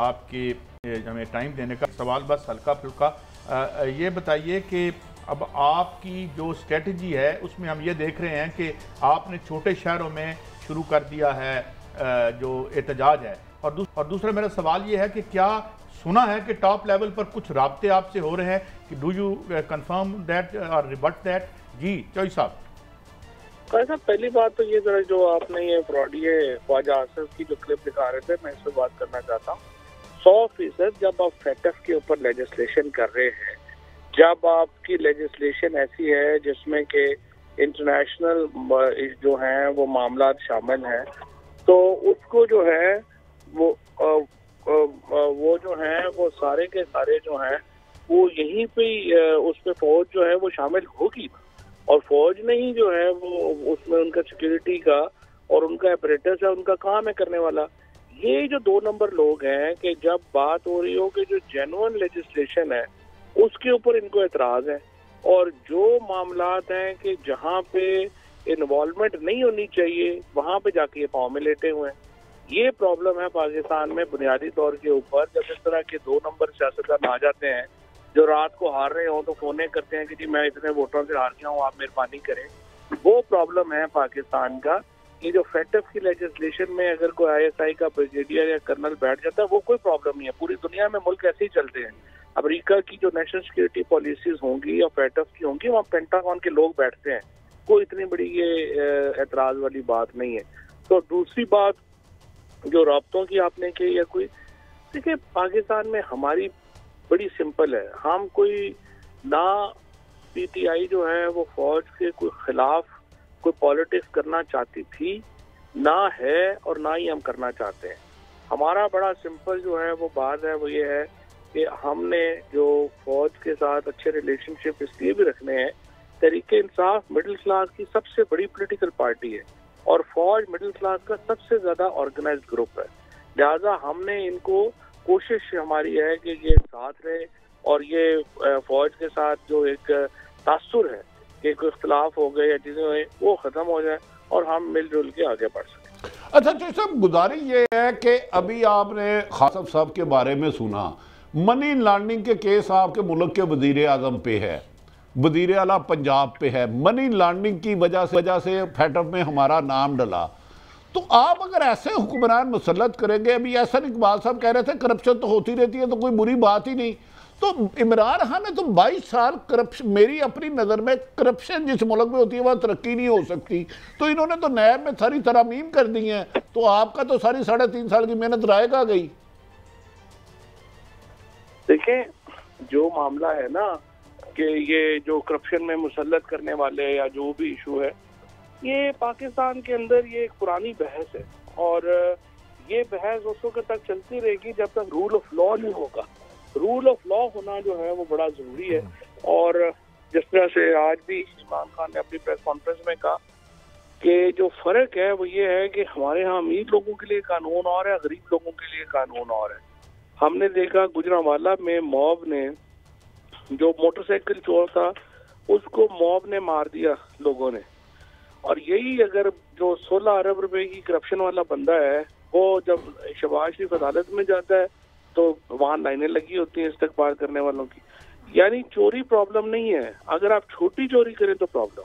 आपके हमें टाइम देने का। सवाल बस हल्का फुल्का ये बताइए कि अब आपकी जो स्ट्रेटजी है उसमें हम ये देख रहे हैं कि आपने छोटे शहरों में शुरू कर दिया है जो एहतजाज है, और दूसरा मेरा सवाल ये है कि क्या सुना है कि टॉप लेवल पर कुछ राब्ते आपसे हो रहे हैं कि डू यू कंफर्म दैट और रिबट दैट? जी चौई साहब। साहब पहली बात तो ये जरा जो आपने ये फ्रॉडिये ख्वाजा आसिफ की जो क्लिप दिखा रहे थे, मैं इस पर बात करना चाहता हूँ। 100% जब आप फेटफ के ऊपर लेजिस्लेशन कर रहे हैं, जब आपकी लेजिस्लेशन ऐसी है जिसमें कि इंटरनेशनल जो हैं वो मामला शामिल हैं, तो उसको जो है वो जो है वो सारे के सारे जो हैं वो यहीं पे उस पे फौज जो है वो शामिल होगी, और फौज ने ही जो है वो उसमें उनका सिक्योरिटी का और उनका ऑपरेटर्स है, उनका काम है करने वाला। ये जो 2 नंबर लोग हैं कि जब बात हो रही हो कि जो जेन्युइन लेजिस्लेशन है उसके ऊपर इनको एतराज है, और जो मामलात हैं कि जहाँ पे इन्वॉल्वमेंट नहीं होनी चाहिए वहाँ पे जाके ये पाँव में लेटे हुए हैं। ये प्रॉब्लम है पाकिस्तान में बुनियादी तौर के ऊपर। जब इस तरह के 2 नंबर सियासतदान आ जाते हैं जो रात को हार रहे हो तो फोने करते हैं कि जी मैं इतने वोटों से हार गया हूँ, आप मेहरबानी करें, वो प्रॉब्लम है पाकिस्तान का। ये जो फेटफ की लेजिस्लेशन में अगर कोई ISI का ब्रिगेडियर या कर्नल बैठ जाता है वो कोई प्रॉब्लम नहीं है, पूरी दुनिया में मुल्क ऐसे ही चलते हैं। अमेरिका की जो नेशनल सिक्योरिटी पॉलिसीज होंगी या फेटफ की होंगी वहाँ पेंटागन के लोग बैठते हैं, कोई इतनी बड़ी ये एतराज वाली बात नहीं है। तो दूसरी बात जो राब्तों की आपने की या कोई, देखिए पाकिस्तान में हमारी बड़ी सिंपल है, हम कोई ना PTI जो है वो फौज के कोई खिलाफ कोई पॉलिटिक्स करना चाहती थी, ना है और ना ही हम करना चाहते हैं। हमारा बड़ा सिंपल जो है वो बात है वो ये है कि हमने जो फौज के साथ अच्छे रिलेशनशिप इसलिए भी रखने हैं, तहरीक इंसाफ मिडिल क्लास की सबसे बड़ी पॉलिटिकल पार्टी है और फौज मिडिल क्लास का सबसे ज्यादा ऑर्गेनाइज्ड ग्रुप है, लिहाजा हमने इनको कोशिश हमारी है कि ये साथ रहे और ये फौज के साथ जो एक तासुर है कि कोई इख्तलाफ हो गए या चीजें हुई वो खत्म हो जाए और हम मिलजुल के आगे बढ़ सकें। अच्छा तो सब गुजारिश ये है कि अभी आपने खासफ साहब के बारे में सुना, मनी लॉन्ड्रिंग के केस आपके मुल्क के वजीर आजम पे है, वजीर आला पंजाब पे है, मनी लॉन्ड्रिंग की वजह से फेटफ में हमारा नाम डला। तो आप अगर ऐसे हुक्मरान मुसल्लत करेंगे, अभी एहसन इकबाल साहब कह रहे थे करप्शन तो होती रहती है तो कोई बुरी बात ही नहीं, तो इमरान खान ने तो 22 साल करप्शन, मेरी अपनी नज़र में करप्शन जिस मुल्क में होती है वह तरक्की नहीं हो सकती, तो इन्होंने तो नैब में सारी तरमीम कर दी है, तो आपका तो सारी 3.5 साल की मेहनत रायगा गई। देखिए जो मामला है ना कि ये जो करप्शन में मुसल्लत करने वाले या जो भी इशू है, ये पाकिस्तान के अंदर ये एक पुरानी बहस है और ये बहस उस वक्त तक चलती रहेगी जब तक रूल ऑफ लॉ नहीं होगा। रूल ऑफ लॉ होना जो है वो बड़ा जरूरी है, और जिस तरह से आज भी इमरान खान ने अपनी प्रेस कॉन्फ्रेंस में कहा कि जो फर्क है वो ये है कि हमारे यहाँ अमीर लोगों के लिए कानून और है, गरीब लोगों के लिए कानून और है। हमने देखा गुजरांवाला में मॉब ने जो मोटरसाइकिल चोर था उसको मॉब ने मार दिया लोगों ने, और यही अगर जो 16 अरब रुपए की करप्शन वाला बंदा है वो जब शहबाज शरीफ अदालत में जाता है तो वहाँ लाइनें लगी होती हैं इस्तकबाल करने वालों की। यानी चोरी प्रॉब्लम नहीं है, अगर आप छोटी चोरी करें तो प्रॉब्लम।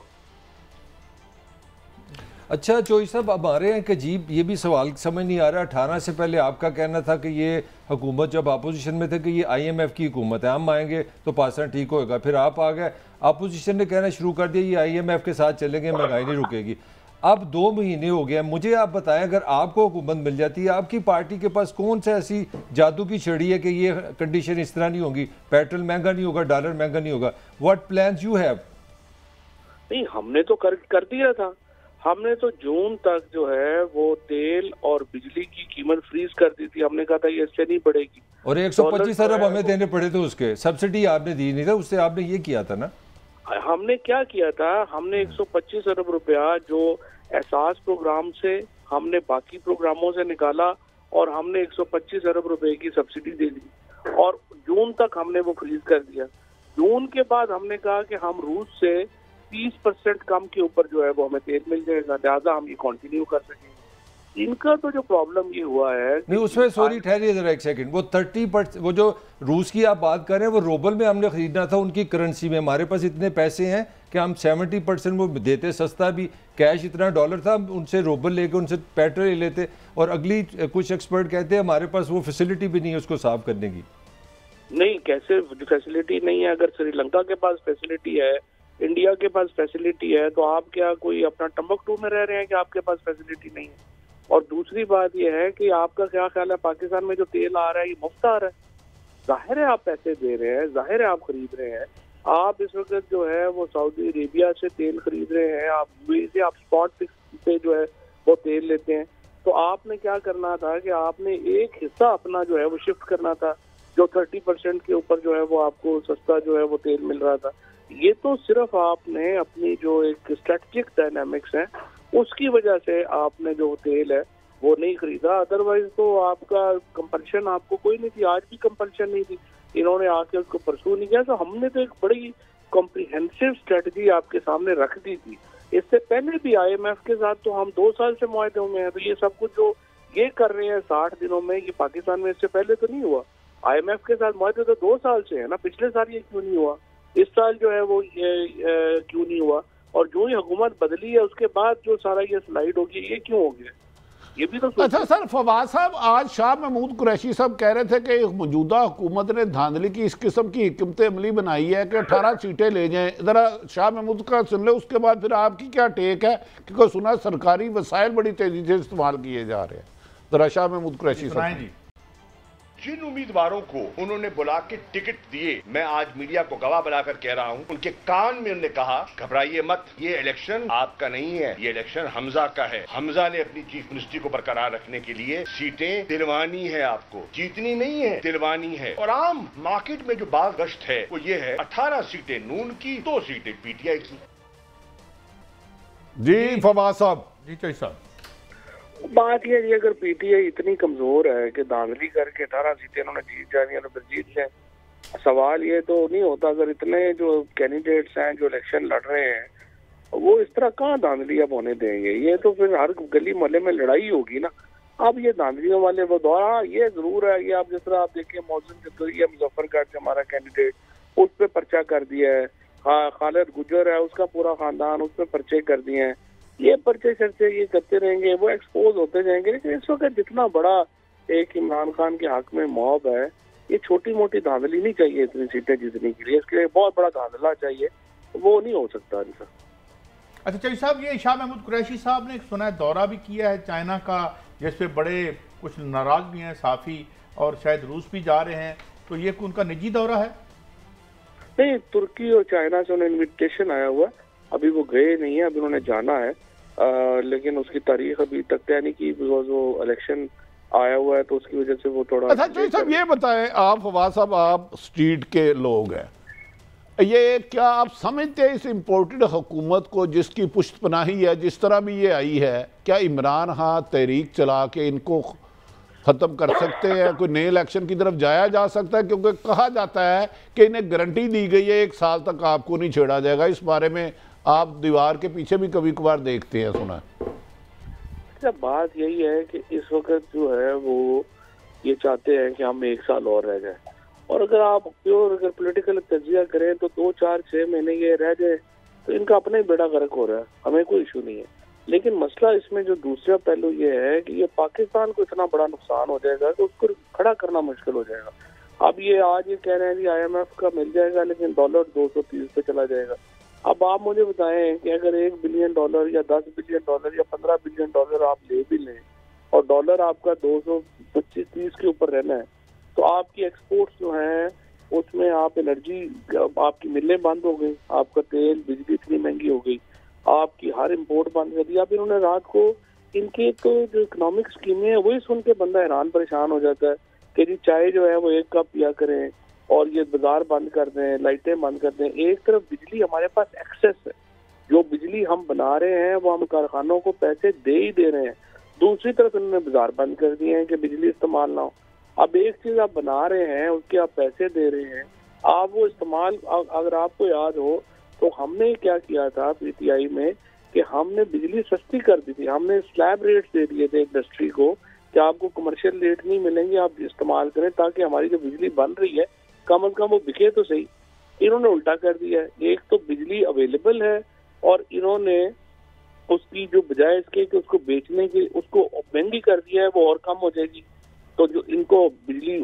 अच्छा चौई साहब, अब आ रहे हैं कि अजीब ये भी सवाल समझ नहीं आ रहा, 18 से पहले आपका कहना था कि ये हुकूमत जब अपोजिशन में थे कि ये IMF की हुकूमत है, हम आएंगे तो पाकिस्तान ठीक होएगा, फिर आप आ गए, अपोजिशन ने कहना शुरू कर दिया ये IMF के साथ चलेंगे, महंगाई नहीं रुकेगी। अब 2 महीने हो गए, मुझे आप बताएं अगर आपको हुकूमत मिल जाती है, आपकी पार्टी के पास कौन सा ऐसी जादू की छड़ी है कि ये कंडीशन इस तरह नहीं होगी, पेट्रोल महंगा नहीं होगा, डॉलर महंगा नहीं होगा? What plans you have? नहीं, हमने तो कर दिया था, हमने तो जून तक जो है वो तेल और बिजली की कीमत फ्रीज कर दी थी। हमने कहा था ये इससे नहीं बढ़ेगी, और 125 अरब हमें देने पड़े थे, उसके सब्सिडी आपने दी नहीं था, उससे आपने ये किया था ना। हमने क्या किया था, हमने 125 अरब रुपया जो एहसास प्रोग्राम से हमने बाकी प्रोग्रामों से निकाला और हमने 125 अरब रुपए की सब्सिडी दे दी और जून तक हमने वो फ्रीज कर दिया। जून के बाद हमने कहा कि हम रूस से 30% कम के ऊपर जो है वो हमें तेल मिल जाएगा, लिहाजा हम ये कंटिन्यू कर सकेंगे। इनका तो जो प्रॉब्लम ये हुआ है नहीं, उसमें सॉरी ठहरिए जरा एक सेकंड, वो 30% वो जो रूस की आप बात कर रहे हैं वो रूबल में हमने खरीदना था उनकी करेंसी में, हमारे पास इतने पैसे हैं कि हम 70% वो देते सस्ता भी, कैश इतना डॉलर था, उनसे रूबल लेके उनसे पेट्रोल ले लेते, और अगली कुछ एक्सपर्ट कहते हैं हमारे पास वो फैसिलिटी भी नहीं है उसको साफ करने की। नहीं, कैसे फैसिलिटी नहीं है? अगर श्रीलंका के पास फैसिलिटी है, इंडिया के पास फैसिलिटी है, तो आप क्या कोई अपना टम्बकटू में रह रहे हैं कि आपके पास फैसिलिटी नहीं है? और दूसरी बात यह है कि आपका क्या ख्याल है, पाकिस्तान में जो तेल आ रहा है ये मुफ्त आ रहा है? जाहिर है आप पैसे दे रहे हैं, जाहिर है आप खरीद रहे हैं। आप इस वक्त जो है वो सऊदी अरेबिया से तेल खरीद रहे हैं, आप यूएई से आप स्पॉट फिक्स पे जो है वो तेल लेते हैं। तो आपने क्या करना था कि आपने एक हिस्सा अपना जो है वो शिफ्ट करना था, जो 30% के ऊपर जो है वो आपको सस्ता जो है वो तेल मिल रहा था। ये तो सिर्फ आपने अपनी जो एक स्ट्रेटेजिक डायनामिक्स है उसकी वजह से आपने जो तेल है वो नहीं खरीदा, अदरवाइज तो आपका कंपल्शन आपको कोई नहीं थी, आज भी कंपल्शन नहीं थी, इन्होंने आके उसको परसू नहीं किया। तो हमने तो एक बड़ी कॉम्प्रिहेंसिव स्ट्रेटजी आपके सामने रख दी थी। इससे पहले भी IMF के साथ तो हम 2 साल से मुआहदे में हैं, तो ये सब कुछ जो ये कर रहे हैं 60 दिनों में, ये पाकिस्तान में इससे पहले तो नहीं हुआ। IMF के साथ मुआहदे तो 2 साल से है ना, पिछले साल ये क्यों नहीं हुआ, इस साल जो है वो ये क्यों नहीं हुआ? और जो ही हुकूमत बदली है उसके बाद जो सारा ये स्लाइड हो गया, ये क्यों हो गया? ये भी तो अच्छा सर, फवाद साहब, आज शाह महमूद कुरैशी साहब कह रहे थे कि मौजूदा हुकूमत ने धांधली की इस किस्म की हिकमत अमली बनाई है कि 18 सीटें ले जाएं। ज़रा शाह महमूद का सुन ले, उसके बाद फिर आपकी क्या टेक है? क्योंकि सुना सरकारी वसाइल बड़ी तेजी से इस्तेमाल किए जा रहे हैं। ज़रा शाह महमूद कुरैशी साहब जी। जिन उम्मीदवारों को उन्होंने बुला के टिकट दिए, मैं आज मीडिया को गवाह बनाकर कह रहा हूं, उनके कान में उन्होंने कहा घबराइए मत, ये इलेक्शन आपका नहीं है, ये इलेक्शन हमजा का है। हमजा ने अपनी चीफ मिनिस्ट्री को बरकरार रखने के लिए सीटें दिलवानी है, आपको जीतनी नहीं है, दिलवानी है। और आम मार्केट में जो बात गश्त है वो ये है 18 सीटें नून की, 2 सीटें PTI की। जी फवाद साहब। जी चाहिए साहब, बात यह है अगर PTI इतनी कमजोर है कि धांधली करके 18 सीटें उन्होंने जीत जानी है तो फिर जीत जाए। सवाल ये तो नहीं होता अगर इतने जो कैंडिडेट्स हैं जो इलेक्शन लड़ रहे हैं वो इस तरह कहाँ धांधली अब होने देंगे? ये तो फिर हर गली मोहल्ले में लड़ाई होगी ना। अब ये धांधलियों वाले वो दौरा, ये जरूर है, ये आप जिस तरह आप देखिए मौजूद जतोरिया मुजफ्फरगढ़ से हमारा कैंडिडेट, उस पर पर्चा कर दिया है। हाँ, खालिद गुजर है, उसका पूरा खानदान, उस पर पर्चे कर दिए हैं। ये पर्चे चर्चे ये करते रहेंगे, वो एक्सपोज होते जाएंगे। लेकिन इस वक्त जितना बड़ा एक इमरान खान के हक में मॉब है, ये छोटी मोटी धांधली नहीं चाहिए इतनी सीटें जीतने के लिए, इसके लिए बहुत बड़ा धांधला चाहिए, वो नहीं हो सकता इनसा। अच्छा चाहिए साहब, ये शाह महमूद कुरैशी साहब ने सुना है दौरा भी किया है चाइना का, जिसपे बड़े कुछ नाराज भी हैं साफी, और शायद रूस भी जा रहे हैं, तो ये उनका निजी दौरा है? नहीं, तुर्की और चाइना से उन्हें इन्विटेशन आया हुआ, अभी वो गए नहीं है, अभी उन्होंने जाना है, लेकिन उसकी तारीख अभी तक तय नहीं की, बिकॉज वो इलेक्शन आया हुआ है तो उसकी वजह से वो थोड़ा। अच्छा चाहिए साहब, ये बताएं आप, फवाद साहब, आप स्ट्रीट के लोग हैं, ये क्या आप समझते हैं इस इम्पोर्टेड हुकूमत को जिसकी पुष्टपनाही है, जिस तरह भी ये आई है, क्या इमरान खान तहरीक चला के इनको ख़त्म कर सकते हैं? कोई नए इलेक्शन की तरफ जाया जा सकता है? क्योंकि कहा जाता है कि इन्हें गारंटी दी गई है 1 साल तक आपको नहीं छेड़ा जाएगा। इस बारे में आप दीवार के पीछे भी कभी कभार देखते हैं, सुना है। अच्छा, बात यही है कि इस वक्त जो है वो ये चाहते हैं कि हम 1 साल और रह जाए, और अगर आप प्योर अगर पॉलिटिकल तजिया करें तो 2, 4, 6 महीने ये रह जाए तो इनका अपना ही बेड़ा गर्क हो रहा है, हमें कोई इशू नहीं है। लेकिन मसला इसमें जो दूसरा पहलू ये है कि ये पाकिस्तान को इतना बड़ा नुकसान हो जाएगा कि उसको खड़ा करना मुश्किल हो जाएगा। अब ये आज ये कह रहे हैं कि IMF का मिल जाएगा, लेकिन डॉलर 230 पे चला जाएगा। अब आप मुझे बताएं कि अगर $1 बिलियन या $10 बिलियन या $15 बिलियन आप ले भी लें और डॉलर आपका 225-30 के ऊपर रहना है, तो आपकी एक्सपोर्ट्स जो हैं उसमें आप एनर्जी, आपकी मिलें बंद हो गई, आपका तेल बिजली इतनी महंगी हो गई, आपकी हर इंपोर्ट बंद कर दिया। अब इन्होंने रात को इनके तो जो इकोनॉमिक स्कीमें है वही सुन के बंदा हैरान परेशान हो जाता है कि जी चाय जो है वो 1 कप पिया करें और ये बाजार बंद कर दें, लाइटें बंद कर दें। एक तरफ बिजली हमारे पास एक्सेस है, जो बिजली हम बना रहे हैं वो हम कारखानों को पैसे दे ही दे रहे हैं, दूसरी तरफ इन्होंने बाजार बंद कर दिए हैं कि बिजली इस्तेमाल ना हो। अब एक चीज आप बना रहे हैं उसके आप पैसे दे रहे हैं, आप वो इस्तेमाल, अगर आपको याद हो तो हमने क्या किया था PTI में कि हमने बिजली सस्ती कर दी थी, हमने स्लैब रेट्स दे दिए थे इंडस्ट्री को कि आपको कमर्शियल रेट नहीं मिलेंगे, आप इस्तेमाल करें ताकि हमारी जो बिजली बन रही है कम से कम वो बिके तो सही। इन्होंने उल्टा कर दिया है, एक तो बिजली अवेलेबल है और इन्होंने उसकी जो बजाय इसके कि उसको बेचने की उसको महंगी कर दिया है, वो और कम हो जाएगी, तो जो इनको बिजली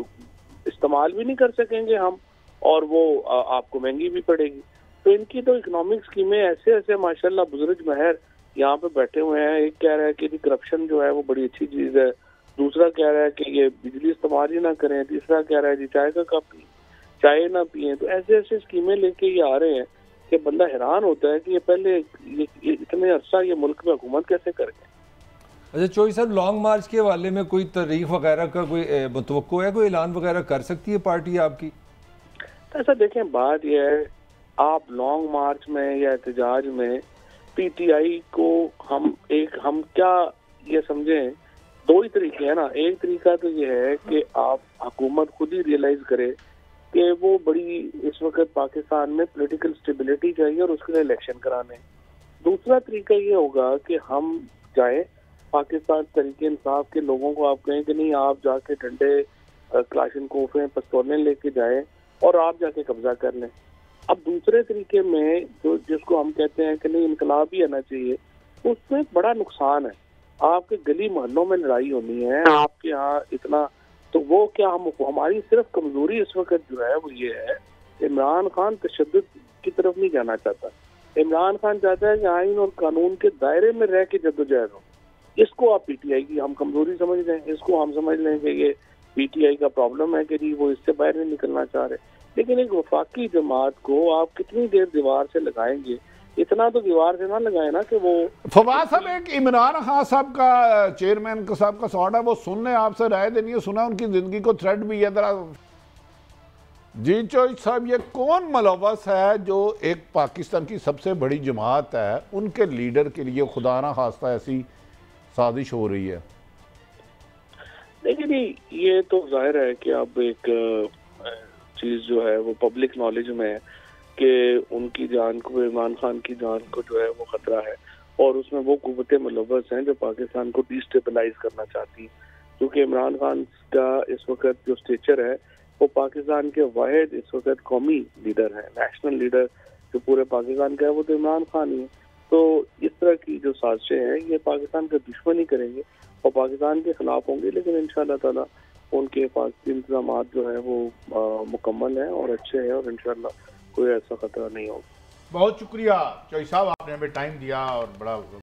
इस्तेमाल भी नहीं कर सकेंगे हम और वो आपको महंगी भी पड़ेगी। तो इनकी तो इकोनॉमिक स्कीमें ऐसे ऐसे माशाल्लाह बुजुर्ग महर यहाँ पे बैठे हुए हैं। एक कह रहा है कि करप्शन जो है वो बड़ी अच्छी चीज है, दूसरा कह रहा है कि ये बिजली इस्तेमाल ही ना करें, तीसरा कह रहा है जी चाय का कप चाय ना पिए। तो ऐसे ऐसे स्कीमें लेके ये आ रहे हैं कि बंदा हैरान होता है कि ये पहले ये इतने अरसा ये मुल्क में हुकूमत कैसे कर गए। अच्छा चौधरी साहब, लॉन्ग मार्च के हवाले में कोई तारीख वगैरह का कोई मुतवक्को है, कोई ऐलान वगैरह कर सकती है पार्टी आपकी? तो ऐसा देखें, बात यह है आप लॉन्ग मार्च में या एहतजाज में पीटीआई को हम क्या ये समझें, दो ही तरीके हैं ना। एक तरीका तो ये है कि आप हुकूमत खुद ही रियलाइज करे कि वो बड़ी इस वक्त पाकिस्तान में पॉलिटिकल स्टेबिलिटी चाहिए और उसके लिए इलेक्शन कराने। दूसरा तरीका ये होगा कि हम जाए पाकिस्तान तरीके इंसाफ के लोगों को आप कहें कि नहीं आप जाके डंडे क्लाशनकोफें पिस्तौलें लेके जाए और आप जाके कब्जा कर लें। अब दूसरे तरीके में जो जिसको हम कहते हैं कि नहीं इनकलाब ही आना चाहिए, उसमें बड़ा नुकसान है। आपके गली मोहल्लों में लड़ाई होनी है, आपके यहाँ इतना, तो वो क्या हमारी सिर्फ कमजोरी इस वक्त जो है वो ये है, इमरान खान तशद्दुद की तरफ नहीं जाना चाहता। इमरान खान चाहता है कि आइन और कानून के दायरे में रह के जद्दोजहद हो। इसको आप पीटीआई की हम कमजोरी समझ लें, इसको हम समझ लें कि ये पीटीआई का प्रॉब्लम है कि जी वो इससे बाहर नहीं निकलना चाह रहे। लेकिन एक वफाकी जमात को आप कितनी देर दीवार से लगाएंगे, इतना तो दीवार से ना लगाए ना कि वो। फवाद साहब, एक इमरान खान साहब का चेयरमैन साहब का सवाल है, वो सुनने आपसे राय देनी है, सुना उनकी जिंदगी को थ्रेट भी है जरा जी चौधरी साहब, ये कौन मुलव्वस है जो एक पाकिस्तान की सबसे बड़ी जमात है उनके लीडर के लिए खुदा ना खास्ता ऐसी साजिश हो रही है? देखिए ये तो जाहिर है कि अब एक चीज जो है वो पब्लिक नॉलेज में है कि उनकी जान को, इमरान खान की जान को जो है वो खतरा है और उसमें वो कुव्वतें मुलव्वस हैं जो पाकिस्तान को डिस्टेबलाइज करना चाहती हैं। क्योंकि इमरान खान का इस वक्त जो स्टेचर है वो पाकिस्तान के वाहिद इस वक्त कौमी लीडर है, नेशनल लीडर जो पूरे पाकिस्तान का है वो तो इमरान खान ही है। तो इस तरह की जो साजिशें हैं ये पाकिस्तान का दुश्मन ही करेंगे और पाकिस्तान के खिलाफ होंगे, लेकिन इंशाल्लाह ताला उनके पास इंतजाम जो है वो मुकम्मल है और अच्छे हैं और इंशाल्लाह कोई ऐसा खतरा नहीं होगा। बहुत शुक्रिया चौधरी साहब, आपने हमें टाइम दिया और बड़ा